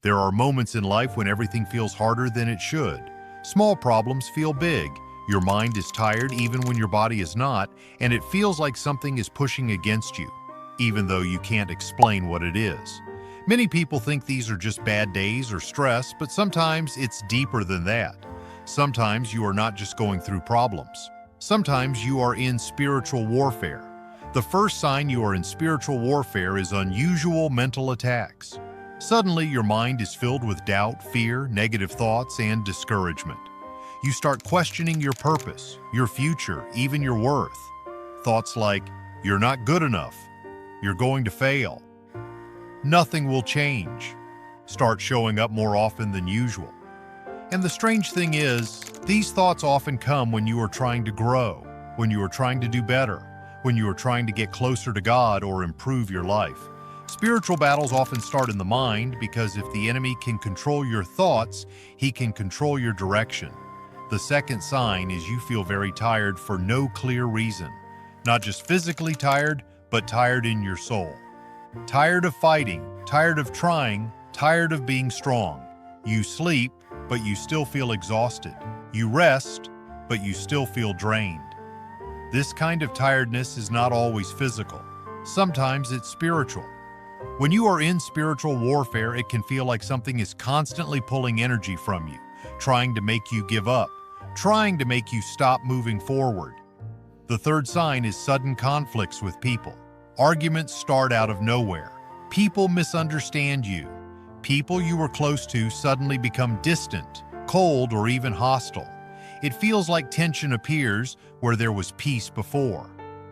There are moments in life when everything feels harder than it should. Small problems feel big. Your mind is tired even when your body is not, and it feels like something is pushing against you, even though you can't explain what it is. Many people think these are just bad days or stress, but sometimes it's deeper than that. Sometimes you are not just going through problems. Sometimes you are in spiritual warfare. The first sign you are in spiritual warfare is unusual mental attacks. Suddenly, your mind is filled with doubt, fear, negative thoughts, and discouragement. You start questioning your purpose, your future, even your worth. Thoughts like, "You're not good enough," "You're going to fail," "Nothing will change," start showing up more often than usual. And the strange thing is, these thoughts often come when you are trying to grow, when you are trying to do better, when you are trying to get closer to God or improve your life. Spiritual battles often start in the mind because if the enemy can control your thoughts, he can control your direction. The second sign is you feel very tired for no clear reason. Not just physically tired, but tired in your soul. Tired of fighting, tired of trying, tired of being strong. You sleep, but you still feel exhausted. You rest, but you still feel drained. This kind of tiredness is not always physical. Sometimes it's spiritual. When you are in spiritual warfare, it can feel like something is constantly pulling energy from you, trying to make you give up, trying to make you stop moving forward. The third sign is sudden conflicts with people. Arguments start out of nowhere. People misunderstand you. People you were close to suddenly become distant, cold, or even hostile. It feels like tension appears where there was peace before.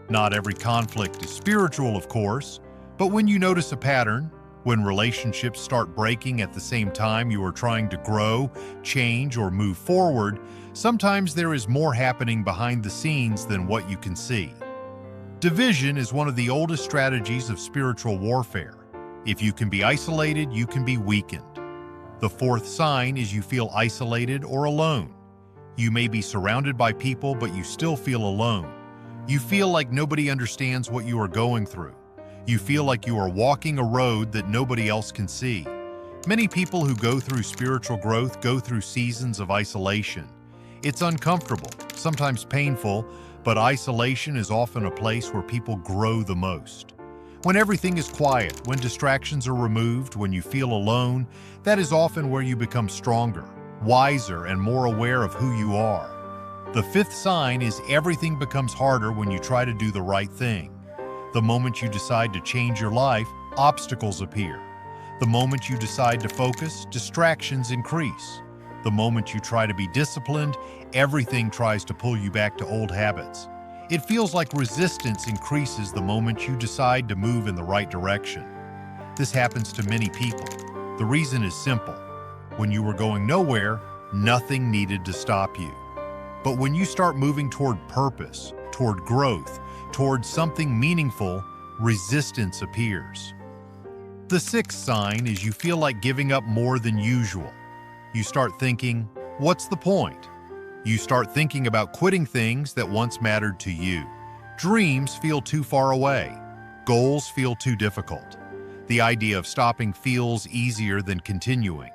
Not every conflict is spiritual, of course, but when you notice a pattern, when relationships start breaking at the same time you are trying to grow, change, or move forward, sometimes there is more happening behind the scenes than what you can see. Division is one of the oldest strategies of spiritual warfare. If you can be isolated, you can be weakened. The fourth sign is you feel isolated or alone. You may be surrounded by people, but you still feel alone. You feel like nobody understands what you are going through. You feel like you are walking a road that nobody else can see. Many people who go through spiritual growth go through seasons of isolation. It's uncomfortable, sometimes painful, but isolation is often a place where people grow the most. When everything is quiet, when distractions are removed, when you feel alone, that is often where you become stronger, wiser, and more aware of who you are. The fifth sign is everything becomes harder when you try to do the right thing. The moment you decide to change your life, obstacles appear. The moment you decide to focus, distractions increase. The moment you try to be disciplined, everything tries to pull you back to old habits. It feels like resistance increases the moment you decide to move in the right direction. This happens to many people. The reason is simple. When you were going nowhere, nothing needed to stop you. But when you start moving toward purpose, toward growth, toward something meaningful, resistance appears. The sixth sign is you feel like giving up more than usual. You start thinking, what's the point? You start thinking about quitting things that once mattered to you. Dreams feel too far away. Goals feel too difficult. The idea of stopping feels easier than continuing.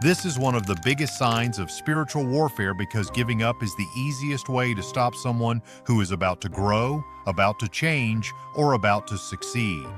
This is one of the biggest signs of spiritual warfare because giving up is the easiest way to stop someone who is about to grow, about to change, or about to succeed.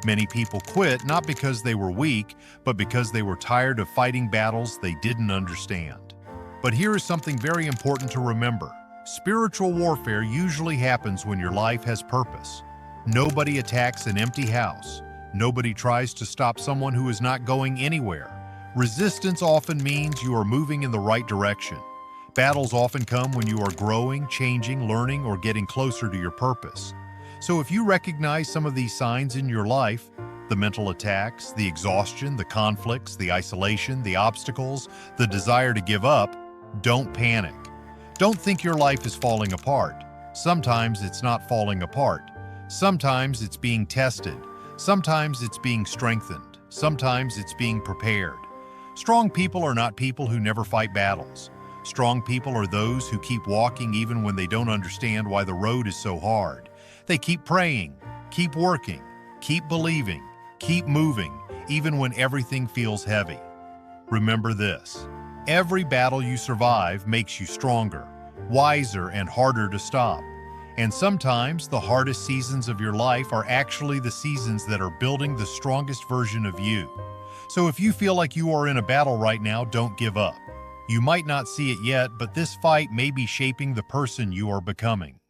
Many people quit not because they were weak, but because they were tired of fighting battles they didn't understand. But here is something very important to remember. Spiritual warfare usually happens when your life has purpose. Nobody attacks an empty house. Nobody tries to stop someone who is not going anywhere. Resistance often means you are moving in the right direction. Battles often come when you are growing, changing, learning, or getting closer to your purpose. So if you recognize some of these signs in your life, the mental attacks, the exhaustion, the conflicts, the isolation, the obstacles, the desire to give up, don't panic. Don't think your life is falling apart. Sometimes it's not falling apart. Sometimes it's being tested. Sometimes it's being strengthened. Sometimes it's being prepared. Strong people are not people who never fight battles. Strong people are those who keep walking even when they don't understand why the road is so hard. They keep praying, keep working, keep believing, keep moving, even when everything feels heavy. Remember this: every battle you survive makes you stronger, wiser, and harder to stop. And sometimes the hardest seasons of your life are actually the seasons that are building the strongest version of you. So if you feel like you are in a battle right now, don't give up. You might not see it yet, but this fight may be shaping the person you are becoming.